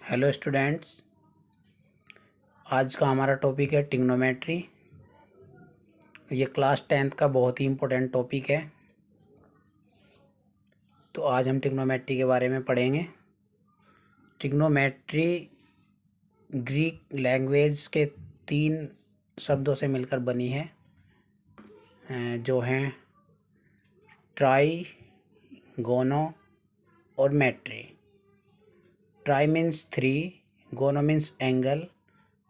Hello students, आज का हमारा टॉपिक है ट्रिग्नोमेट्री। ये क्लास 10th का बहुत ही इम्पोर्टेंट टॉपिक है। तो आज हम ट्रिग्नोमेट्री के बारे में पढ़ेंगे। ट्रिग्नोमेट्री ग्रीक लैंग्वेज के 3 शब्दों से मिलकर बनी है, जो हैं ट्राई, गोनो और मेट्री। ट्राई मीन्स 3, गोनो मीन्स एंगल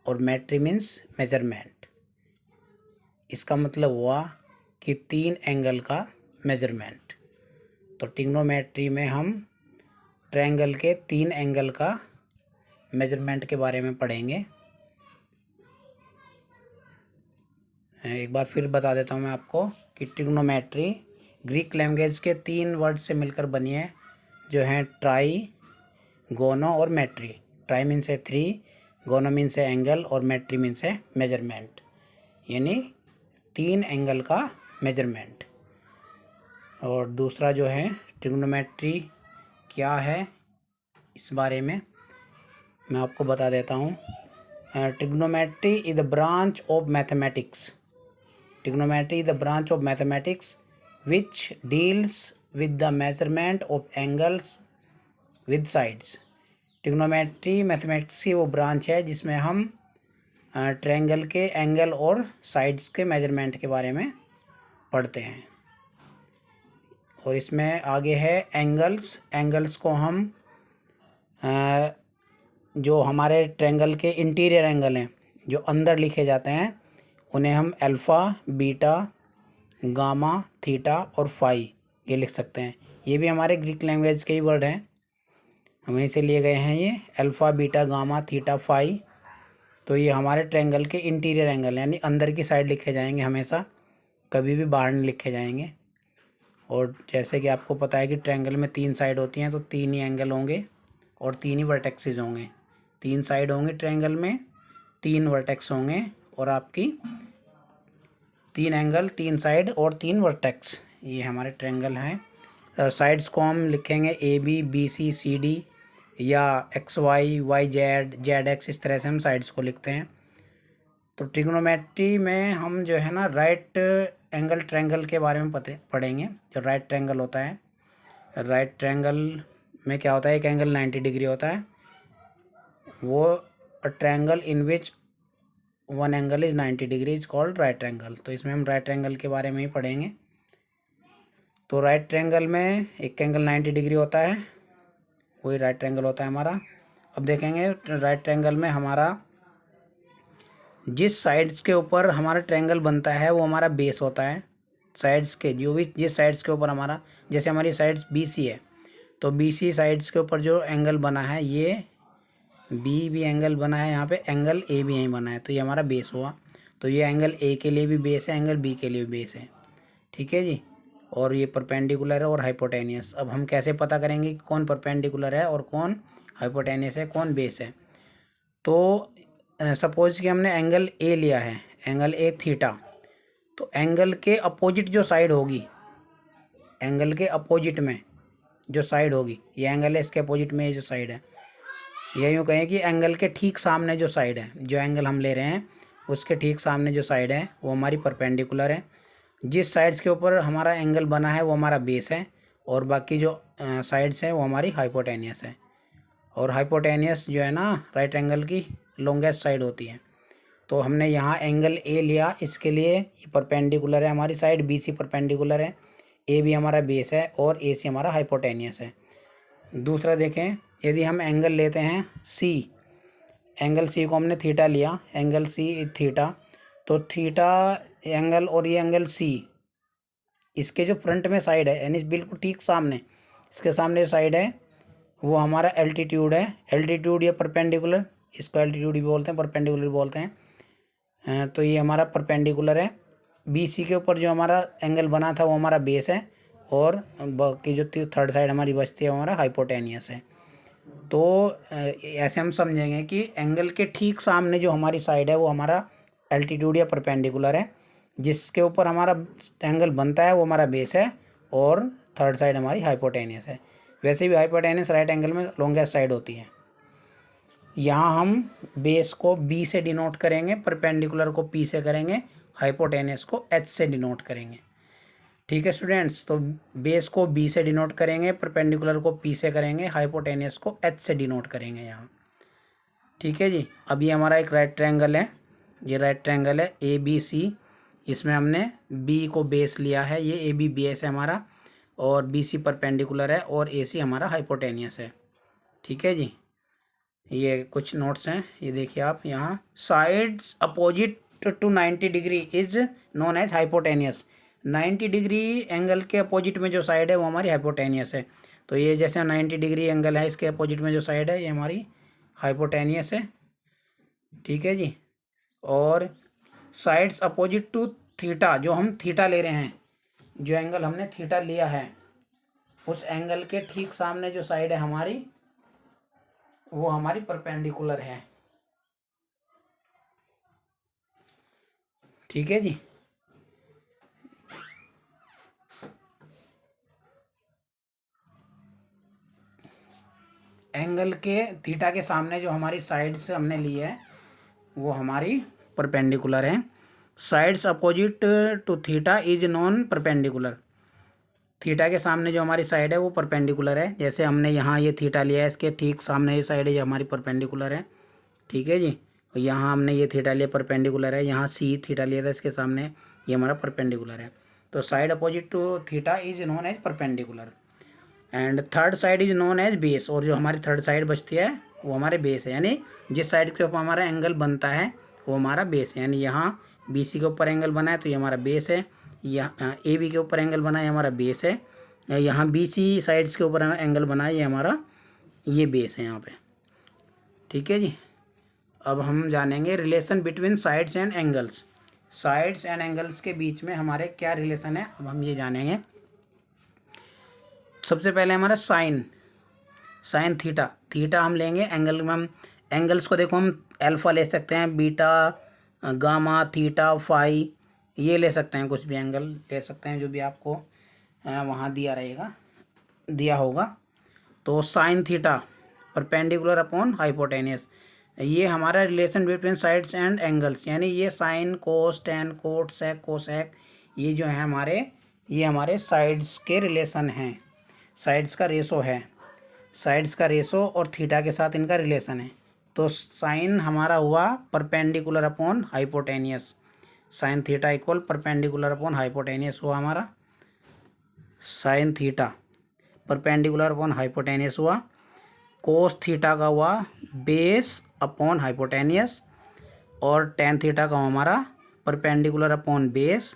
और मेट्री मीन्स मेजरमेंट। इसका मतलब हुआ कि 3 एंगल का मेजरमेंट। तो ट्रिग्नोमेट्री में हम ट्रायंगल के 3 एंगल का मेजरमेंट के बारे में पढ़ेंगे। एक बार फिर बता देता हूँ मैं आपको कि ट्रिग्नोमेट्री ग्रीक लैंग्वेज के 3 वर्ड से मिलकर बनी है, जो हैं ट्राई, गोनो और मेट्री। ट्राई मीन्स है 3, गोनो मीन्स है एंगल और मेट्री मीन्स है मेजरमेंट, यानी 3 एंगल का मेजरमेंट। और दूसरा जो है ट्रिग्नोमेट्री क्या है, इस बारे में मैं आपको बता देता हूँ। Trigonometry is the branch of mathematics. Trigonometry is the branch of mathematics which deals with the measurement of angles with sides. Trigonometry mathematics की वो ब्रांच है जिसमें हम ट्रायंगल के एंगल और साइड्स के मेजरमेंट के बारे में पढ़ते हैं। और इसमें आगे है एंगल्स को हम जो हमारे ट्रायंगल के इंटीरियर एंगल हैं, जो अंदर लिखे जाते हैं, उन्हें हम अल्फ़ा, बीटा, गामा, थीटा और फाई ये लिख सकते हैं। ये भी हमारे ग्रीक लैंग्वेज के ही वर्ड हैं, वहीं से लिए गए हैं। ये alpha, beta, gamma, theta, phi, तो ये हमारे ट्रायंगल के इंटीरियर एंगल यानी अंदर की साइड लिखे जाएंगे हमेशा, कभी भी बाहर नहीं लिखे जाएंगे। और जैसे कि आपको पता है कि ट्रायंगल में 3 साइड होती हैं, तो 3 ही एंगल होंगे और 3 ही वर्टेक्सेस होंगे। 3 साइड होंगे ट्रायंगल में, 3 वर्टेक्स होंगे और आपकी 3 एंगल, 3 साइड और 3 वर्टेक्स, ये हमारे ट्रायंगल हैं। साइड्स को हम लिखेंगे AB, BC, CD या XY, YZ, ZX, इस तरह से हम साइड्स को लिखते हैं। तो ट्रिग्नोमेट्री में हम जो है ना राइट एंगल ट्रायंगल के बारे में पढ़ेंगे। जो राइट ट्रायंगल होता है, राइट ट्रायंगल में क्या होता है, एक एंगल 90 डिग्री होता है। वो triangle in which one angle is 90 degree is called right triangle. तो इसमें हम राइट ट्रायंगल के बारे में ही पढ़ेंगे। तो राइट ट्रायंगल में एक एंगल 90 डिग्री होता है, वही राइट ट्रायंगल होता है हमारा। अब देखेंगे राइट ट्रायंगल में हमारा जिस साइड्स के ऊपर हमारा ट्रायंगल बनता है वो हमारा बेस होता है। साइड्स के जो भी जिस साइड्स के ऊपर हमारा, जैसे हमारी साइड्स BC है, तो BC साइड्स के ऊपर जो एंगल बना है, ये B भी एंगल बना है, यहाँ पे एंगल A भी यहीं बना है, तो ये हमारा बेस हुआ। तो ये एंगल A के लिए भी बेस है, एंगल B के लिए भी बेस है, ठीक है जी। और ये परपेंडिकुलर है और हाइपोटेनियस। अब हम कैसे पता करेंगे कि कौन परपेंडिकुलर है और कौन हाइपोटेनियस है, कौन बेस है। तो सपोज कि हमने एंगल A लिया है, एंगल A थीटा, तो एंगल के अपोजिट जो साइड होगी, एंगल के अपोजिट में जो साइड होगी, ये एंगल है, इसके अपोजिट में ये जो साइड है, ये यूँ कहें कि एंगल के ठीक सामने जो साइड है, जो एंगल हम ले रहे हैं उसके ठीक सामने जो साइड है वो हमारी परपेंडिकुलर है। जिस साइड्स के ऊपर हमारा एंगल बना है वो हमारा बेस है, और बाकी जो साइड्स हैं वो हमारी हाइपोटेनियस है। और हाइपोटेनियस जो है ना राइट एंगल की लॉन्गेस्ट साइड होती है। तो हमने यहाँ एंगल A लिया, इसके लिए ये परपेंडिकुलर है, हमारी साइड BC परपेंडिकुलर है, A भी हमारा बेस है और AC हमारा हाइपोटेनियस है। दूसरा देखें, यदि हम एंगल लेते हैं C, एंगल C को हमने थीटा लिया, एंगल C थीटा, तो थीटा एंगल और ये एंगल C, इसके जो फ्रंट में साइड है यानी बिल्कुल ठीक सामने, इसके सामने साइड है, वो हमारा एल्टीट्यूड है। एल्टीट्यूड या परपेंडिकुलर, इसको एल्टीट्यूड भी बोलते हैं, परपेंडिकुलर भी बोलते हैं। तो ये हमारा परपेंडिकुलर है। BC के ऊपर जो हमारा एंगल बना था वो हमारा बेस है, और बाकी जो थर्ड साइड हमारी बचती है वो हमारा हाइपोटेनियस है। तो ऐसे हम समझेंगे कि एंगल के ठीक सामने जो हमारी साइड है वो हमारा एल्टीट्यूड या परपेंडिकुलर है, जिसके ऊपर हमारा एंगल बनता है वो हमारा बेस है, और थर्ड साइड हमारी हाइपोटेनियस है। वैसे भी हाइपोटेनियस राइट एंगल में लॉन्गेस्ट साइड होती है। यहाँ हम बेस को बी से डिनोट करेंगे, परपेंडिकुलर को पी से करेंगे, हाइपोटेनियस को एच से डिनोट करेंगे। ठीक है स्टूडेंट्स, तो बेस को बी से डिनोट करेंगे, परपेंडिकुलर को पी से करेंगे, हाइपोटेनियस को एच से डिनोट करेंगे यहाँ। ठीक है जी। अब ये हमारा एक राइट ट्रायंगल है, ये राइट ट्रायंगल है ए बी सी। इसमें हमने बी को बेस लिया है, ये ए बी बेस है हमारा, और बी सी परपेंडिकुलर है, और ए सी हमारा हाइपोटेनियस है। ठीक है जी। ये कुछ नोट्स हैं, ये देखिए आप यहाँ। Sides opposite to 90 degree is known as hypotenuse. 90 degree angle के अपोजिट में जो साइड है वो हमारी हाइपोटेनियस है। तो ये जैसे 90 डिग्री एंगल है, इसके अपोजिट में जो साइड है ये हमारी हाइपोटेनियस है। ठीक है जी। और साइड्स अपोजिट टू थीटा, जो हम थीटा ले रहे हैं, जो एंगल हमने थीटा लिया है, उस एंगल के ठीक सामने जो साइड है हमारी, वो हमारी परपेंडिकुलर है। ठीक है जी। एंगल के थीटा के सामने जो हमारी साइड से हमने ली है वो हमारी परपेंडिकुलर है। Sides opposite to theta is known perpendicular. Theta के सामने जो हमारी साइड है वो परपेंडिकुलर है। जैसे हमने यहाँ ये थीटा लिया है, इसके ठीक सामने ये साइड है जो हमारी परपेंडिकुलर है। ठीक है जी। और यहाँ हमने ये थीटा लिया, परपेंडिकुलर है। यहाँ सी थीटा लिया था, इसके सामने ये हमारा परपेंडिकुलर है। तो side opposite to theta is known as perpendicular. And third side is known as base. और जो हमारी थर्ड साइड बचती है वो हमारे बेस है, यानी जिस साइड के ऊपर हमारा एंगल बनता है वो हमारा बेस है। यानी यहाँ बी सी के ऊपर एंगल बना है तो ये हमारा बेस है, यहाँ ए बी के ऊपर एंगल बना है ये हमारा बेस है, यहाँ बी सी साइड्स के ऊपर एंगल बना है ये हमारा ये बेस है यहाँ पे। ठीक है जी। अब हम जानेंगे relation between sides and angles. Sides and angles के बीच में हमारे क्या रिलेशन है, अब हम ये जानेंगे। सबसे पहले हमारा साइन थीटा। थीटा हम लेंगे, एंगल में हम एंगल्स को देखो, हम अल्फा ले सकते हैं, बीटा, गामा, थीटा, फाई, ये ले सकते हैं, कुछ भी एंगल ले सकते हैं जो भी आपको वहाँ दिया होगा। तो sign theta perpendicular upon hypotenuse, ये हमारा relation between sides and angles, यानी ये साइन, कोस, टेन, कोट, सेक, कोसेक, ये जो है ये हमारे साइड्स के रिलेशन हैं। साइड्स का रेशो है, साइड्स का रेशो और थीटा के साथ इनका रिलेशन है। तो साइन हमारा हुआ perpendicular upon hypotenuse, sine theta equal perpendicular upon hypotenuse हुआ हमारा। Sine theta perpendicular upon hypotenuse हुआ। कोस थीटा का हुआ बेस अपॉन हाइपोटेनियस, और टेन थीटा का हमारा perpendicular upon base.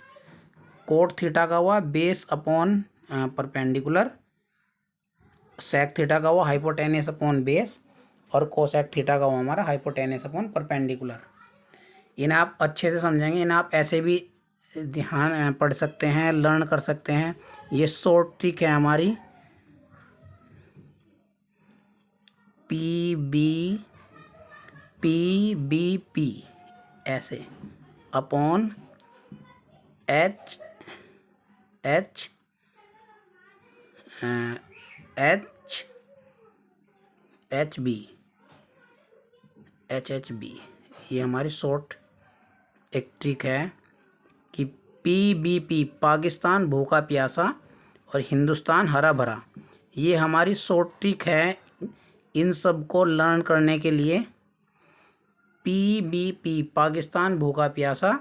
Cot theta का हुआ base upon perpendicular. Sec theta का हुआ हाइपोटेनियस अपॉन बेस, और कोसेक थीटा का हुआ हमारा हाइपोटेनियस अपॉन परपेंडिकुलर। इन्हें आप अच्छे से समझेंगे, इन्हें आप ऐसे भी ध्यान पढ़ सकते हैं, लर्न कर सकते हैं। ये शॉर्ट ट्रिक है हमारी, पी ऐसे अपॉन एच एच बी, ये हमारी शॉर्ट एक ट्रिक है कि PBP पाकिस्तान भूखा प्यासा और हिंदुस्तान हरा भरा, ये हमारी शॉर्ट ट्रिक है इन सब को लर्न करने के लिए। PBP पाकिस्तान भूखा प्यासा,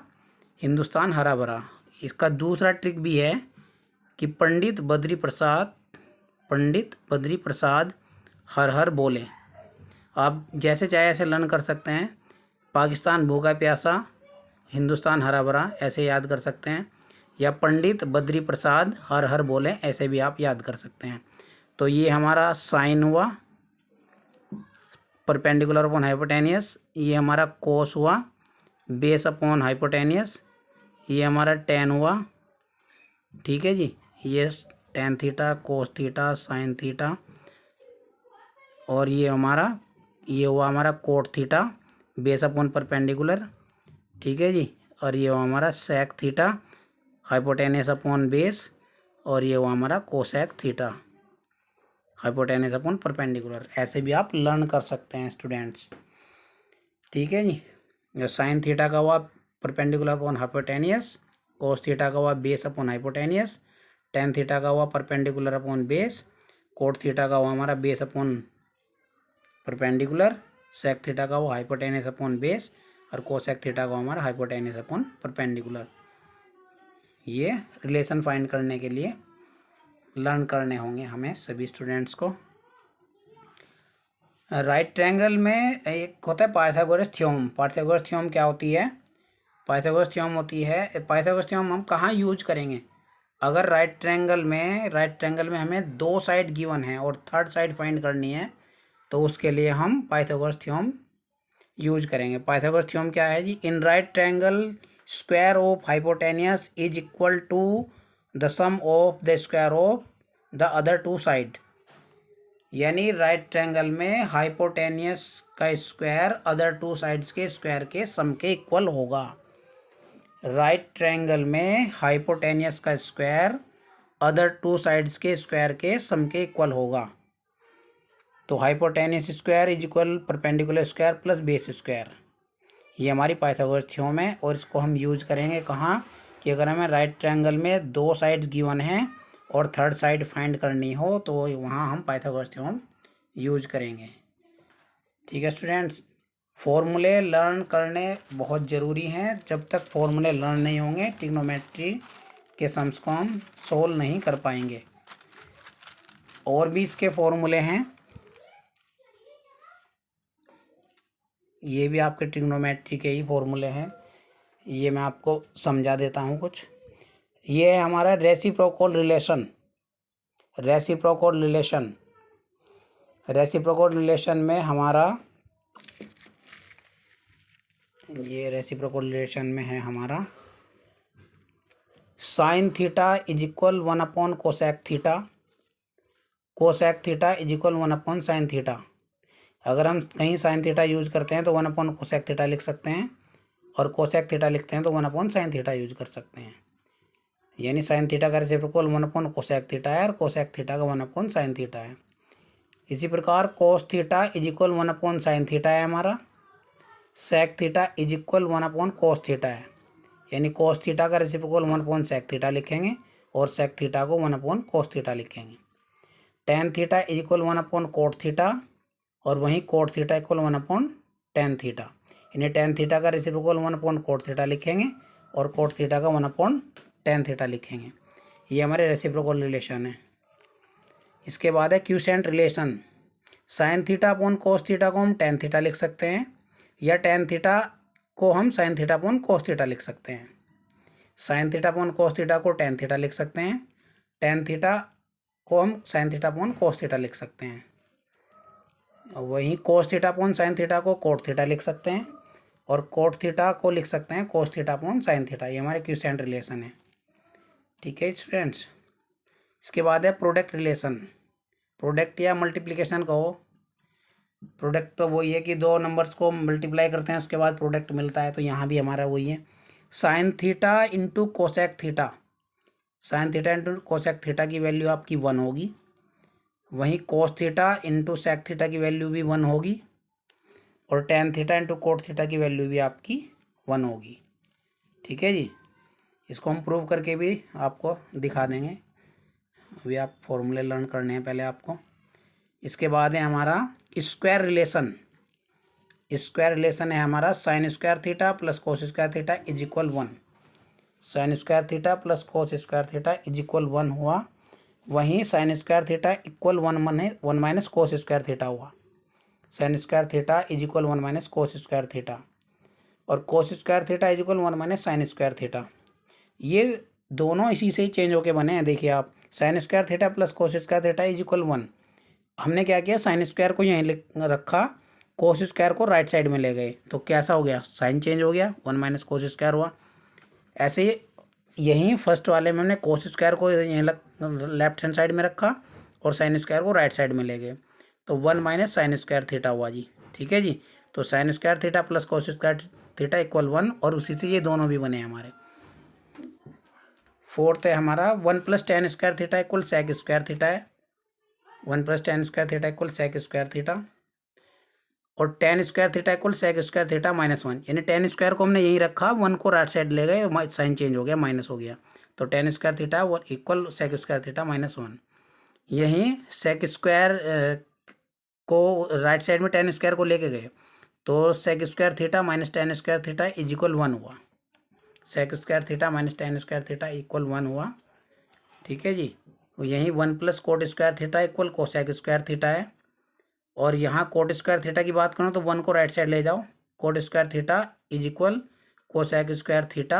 हिंदुस्तान हरा भरा। इसका दूसरा ट्रिक भी है कि पंडित बद्री प्रसाद हर हर बोले। आप जैसे चाहे ऐसे लर्न कर सकते हैं। पाकिस्तान भूखा प्यासा, हिंदुस्तान हरा भरा ऐसे याद कर सकते हैं, या पंडित बद्री प्रसाद हर हर बोले ऐसे भी आप याद कर सकते हैं। तो ये हमारा साइन हुआ परपेंडिकुलर अपॉन हाइपोटेनियस, ये हमारा कोस हुआ बेस अपॉन हाइपोटेनियस, ये हमारा टेन हुआ। ठीक है जी। ये tan theta, cos theta, sine theta, और ये हुआ हमारा cot theta base upon perpendicular. ठीक है जी। और ये हुआ हमारा sec theta hypotenuse upon base, और ये हुआ हमारा cosec theta hypotenuse upon perpendicular. ऐसे भी आप लर्न कर सकते हैं स्टूडेंट्स। ठीक है जी। जो साइन थीटा का हुआ perpendicular upon hypotenuse, cos theta का हुआ base upon hypotenuse, tan theta का हुआ perpendicular upon base, cot theta का हुआ हमारा base upon perpendicular, sec theta का हुआ हाइपोटेनियस अपॉन बेस, और कोसेक थीटा का हमारा हाइपोटेनियस अपॉन परपेंडिकुलर। ये रिलेशन फाइंड करने के लिए लर्न करने होंगे हमें सभी स्टूडेंट्स को। राइट ट्रायंगल में एक होता है पाइथागोरस थ्योरम। पाइथागोरस थ्योरम क्या होती है? पाइथागोरस थ्योरम होती है, पाइथागोरस थ्योरम हम कहाँ यूज करेंगे? अगर राइट ट्रायंगल में हमें दो साइड गिवन है और थर्ड साइड फाइंड करनी है, तो उसके लिए हम पाइथागोरस थ्योरम यूज करेंगे। पाइथागोरस थ्योरम क्या है जी? In right triangle square of hypotenuse is equal to the sum of the square of the other two side. यानी राइट ट्रायंगल में हाइपोटेनियस का स्क्वायर अदर टू साइड्स के square के sum के इक्वल होगा। राइट ट्रायंगल में hypotenuse का square other two sides के स्क्वायर के सम के इक्वल होगा। तो hypotenuse square is equal perpendicular square plus base square. ये हमारी पाइथागोरस थ्योरम है और इसको हम यूज करेंगे कहाँ? कि अगर हमें राइट ट्रायंगल में दो साइड्स गिवन हैं और थर्ड साइड फाइंड करनी हो, तो वहाँ हम पाइथागोरस थ्योरम यूज करेंगे। ठीक है स्टूडेंट्स, फॉर्मूले लर्न करने बहुत ज़रूरी हैं। जब तक फॉर्मूले लर्न नहीं होंगे, ट्रिग्नोमेट्री के सम्स को हम सोल्व नहीं कर पाएंगे। और भी इसके फॉर्मूले हैं, ये भी आपके ट्रिग्नोमेट्री के ही फॉर्मूले हैं। ये मैं आपको समझा देता हूँ कुछ। ये है हमारा रेसिप्रोकल रिलेशन। रेसिप्रोकल रिलेशन में हमारा, ये रेसिप्रोकल रिलेशन में है हमारा sine theta is equal 1 cosec theta, cosec theta is equal 1 sine theta. अगर हम कहीं साइन थीटा यूज करते हैं तो 1 कोसेक थीटा लिख सकते हैं, और कोसेक थीटा लिखते हैं तो 1 साइन थीटा यूज कर सकते हैं। यानी साइन थीटा का रेसिप्रोकल 1 कोसेक थीटा है और कोसेक थीटा का 1 साइन थीटा है। इसी प्रकार cos theta is equal 1 sine theta है हमारा, sec theta is equal 1 cos theta है। यानी कोस थीटा का रेसिप्रोकल 1 सेक थीटा लिखेंगे और सेक थीटा को 1 कोस थीटा लिखेंगे। Tan theta is equal 1 cot theta, और वहीं cot theta equal 1 tan theta. यानी टेन थीटा का रेसिप्रोकल 1 कोट थीटा लिखेंगे और कोट थीटा का 1 टेन थीटा लिखेंगे। ये हमारे रेसिप्रोकल रिलेशन है। इसके बाद है quotient relation. Sine theta upon cos theta को हम टेन थीटा लिख सकते हैं, या टेन थीटा को हम sine theta upon cos theta लिख सकते हैं। Sine theta upon cos theta को टेन थीटा लिख सकते हैं, टेन थीटा को हम sine theta upon cos theta लिख सकते हैं। वहीं cos theta upon sine theta को कोट थीटा लिख सकते हैं, और कोट थीटा को लिख सकते हैं cos theta upon sine theta. ये हमारे क्यूसेंट रिलेशन है। ठीक है फ्रेंड्स। इसके बाद है प्रोडक्ट रिलेशन। प्रोडक्ट या मल्टीप्लिकेशन कहो, प्रोडक्ट तो वही है कि दो नंबर्स को मल्टीप्लाई करते हैं उसके बाद प्रोडक्ट मिलता है, तो यहाँ भी हमारा वही है। Sine theta into cosec theta, sine theta into cosec theta की वैल्यू आपकी 1 होगी। वहीं cos theta into sec theta की वैल्यू भी 1 होगी, और tan theta into cot theta की वैल्यू भी आपकी 1 होगी। ठीक है जी, इसको हम प्रूव करके भी आपको दिखा देंगे। अभी आप फॉर्मूले लर्न करने हैं पहले आपको। इसके बाद है हमारा स्क्वायर रिलेशन। स्क्वायर रिलेशन है हमारा sine square theta plus cos square theta is equal 1। Sine square theta plus cos square theta is equal 1 हुआ। वहीं sine square theta equal 1 minus cos square theta हुआ। Sine square theta is equal 1 minus cos square theta, और cos square theta is equal 1 minus sine square theta. ये दोनों इसी से ही change होके बने हैं। देखिए आप, sign square theta plus cos square theta is equal 1। हमने क्या किया, साइन स्क्वायर को यहीं रखा, कोस स्क्वायर को राइट साइड में ले गए, तो कैसा हो गया, साइन चेंज हो गया, 1 माइनस कोस स्क्वायर हुआ। ऐसे ही यहीं फर्स्ट वाले में हमने कोस स्क्वायर को यहीं लेफ्ट हैंड साइड में रखा और साइन स्क्वायर को राइट साइड में ले गए, तो 1 माइनस साइन स्क्वायर थीटा हुआ जी। ठीक है जी, तो sign square theta plus cos square theta equal 1, और उसी से ये दोनों भी बने हमारे। फोर्थ है हमारा 1 plus tan square theta equal sec square theta है। 1 plus tan square theta equal sec square theta. और tan square theta equal sec square theta -1, यानी टेन स्क्वायर को हमने यहीं रखा, 1 को राइट साइड ले गए, साइन चेंज हो गया, माइनस हो गया, तो टेन स्क्वायर थीटा वो इक्वल सेक स्क्वायर थीटा -1। यहीं सेक स्क्वायर को राइट साइड में टेन स्क्वायर को लेके गए, तो sec square theta minus tan square theta is equal 1 हुआ। Sec square theta minus tan square theta equal 1 हुआ। ठीक है जी, तो यहीं 1 plus cot square theta equal cosec square theta है। और यहाँ कोट स्क्वायर थीटा की बात करूँ तो 1 को राइट साइड ले जाओ, coat square theta is equal cosec square theta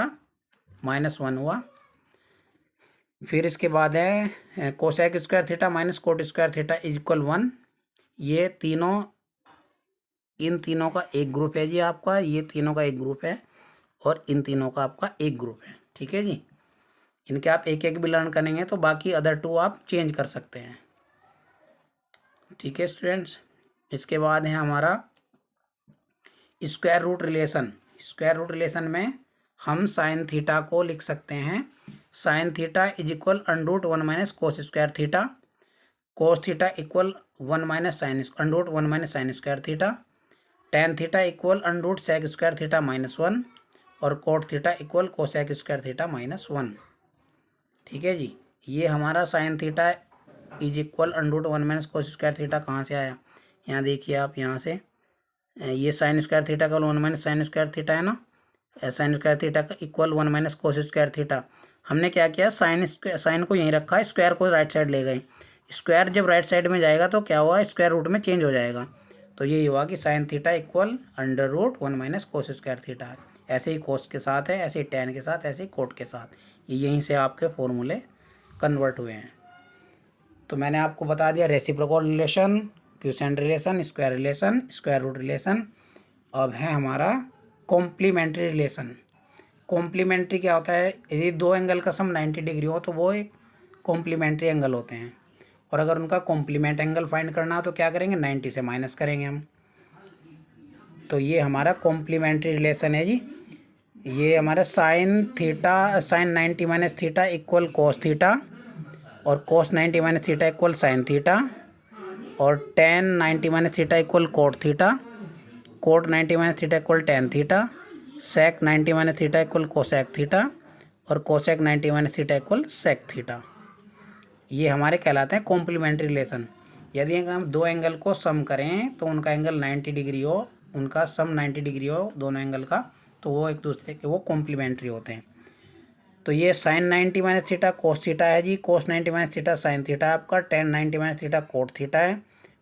-1 हुआ। फिर इसके बाद है cosec square theta minus cot square theta is equal 1। ये तीनों, इन तीनों का एक ग्रुप है जी आपका, ये तीनों का एक ग्रुप है और इन तीनों का आपका एक ग्रुप है। ठीक है जी, इनके आप एक एक भी लर्न करेंगे तो बाकी अदर टू आप चेंज कर सकते हैं। ठीक है स्टूडेंट्स, इसके बाद है हमारा square root relation. Square root relation में हम साइन थीटा को लिख सकते हैं, sine theta is equal √1 minus cos square theta, cos theta equal 1 minus sine √1 minus sine square theta, tan theta equal √sec square theta -1 और cot theta equal cosec square theta -1। ठीक है जी, ये हमारा sine theta is equal √1 minus cos square theta कहाँ से आया, यहाँ देखिए आप, यहाँ से ये साइन स्क्वायर थीटा का 1 माइनस साइन स्क्वायर थीटा है ना, साइन स्क्वायर थीटा का equal 1 minus cos square theta. हमने क्या किया, साइन को यहीं रखा, स्क्वायर को राइट साइड ले गए, स्क्वायर जब राइट साइड में जाएगा तो क्या हुआ, स्क्वायर रूट में चेंज हो जाएगा, तो यही हुआ कि sign theta equal √1 minus cos square theta है। ऐसे ही कोस के साथ है, ऐसे ही टेन के साथ, ऐसे ही कोट के साथ, ये यहीं से आपके फॉर्मूले कन्वर्ट हुए हैं। तो मैंने आपको बता दिया reciprocal relation, quotient relation, square relation, square root relation. अब है हमारा कॉम्प्लीमेंट्री रिलेशन। कॉम्प्लीमेंट्री क्या होता है, यदि दो एंगल का सम 90 डिग्री हो तो वो एक कॉम्प्लीमेंट्री एंगल होते हैं, और अगर उनका कॉम्प्लीमेंट एंगल फाइंड करना हो तो क्या करेंगे, 90 से माइनस करेंगे हम। तो ये हमारा कॉम्प्लीमेंट्री रिलेशन है जी। ये हमारा sine 90 minus theta equal cos theta, और cos 90 minus theta equal sine theta, और tan 90 minus theta equal cot theta, cot 90 minus theta equal tan theta, sec 90 minus theta equal cosec theta, और cosec 90 minus theta equal sec theta. ये हमारे कहलाते हैं complementary relation. यदि हम दो angle को सम करें तो उनका एंगल 90 डिग्री हो, उनका सम 90 डिग्री हो दोनों एंगल का, तो वो एक दूसरे के वो कॉम्प्लीमेंट्री होते हैं। तो ये sine 90 minus theta cos theta है जी, cos 90 minus theta sine theta है आपका, tan 90 minus theta cot theta है,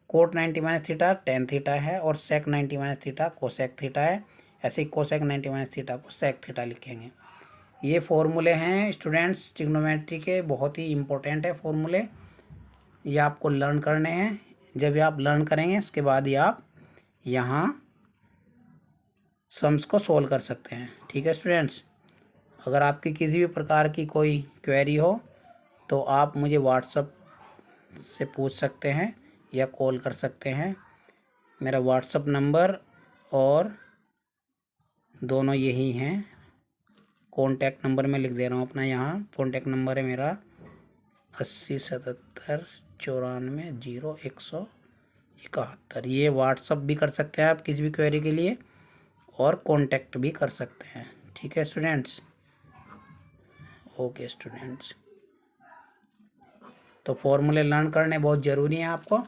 cot 90 minus theta tan theta है, और sec 90 minus theta cosec theta है। ऐसे ही कोसेक 90 माइनस थीटा को सेक थीटा लिखेंगे। ये फॉर्मूले हैं स्टूडेंट्स ट्रिग्नोमेट्री के, बहुत ही इंपॉर्टेंट है फॉर्मूले, ये आपको लर्न करने हैं। जब आप लर्न करेंगे उसके बाद ही आप यहाँ सम्स को सोल्व कर सकते हैं। ठीक है स्टूडेंट्स, अगर आपकी किसी भी प्रकार की कोई क्वेरी हो तो आप मुझे व्हाट्सएप से पूछ सकते हैं या कॉल कर सकते हैं। मेरा व्हाट्सएप नंबर और दोनों यही हैं। कॉन्टैक्ट नंबर मैं लिख दे रहा हूँ अपना, यहाँ कॉन्टैक्ट नंबर है मेरा 80 77 94 0 171। ये व्हाट्सएप भी कर सकते हैं आप किसी भी क्वेरी के लिए, और कॉन्टैक्ट भी कर सकते हैं। ठीक है स्टूडेंट्स, ओके स्टूडेंट्स, तो फॉर्मूले लर्न करने बहुत ज़रूरी है आपको।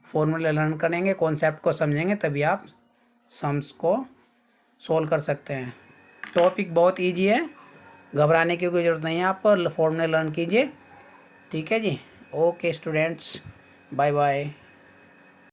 फॉर्मूले लर्न करेंगे, कॉन्सेप्ट को समझेंगे, तभी आप सम्स को सोल्व कर सकते हैं। टॉपिक बहुत इजी है, घबराने की कोई ज़रूरत नहीं है आपको, फॉर्मूले लर्न कीजिए। ठीक है जी, ओके स्टूडेंट्स, बाय बाय।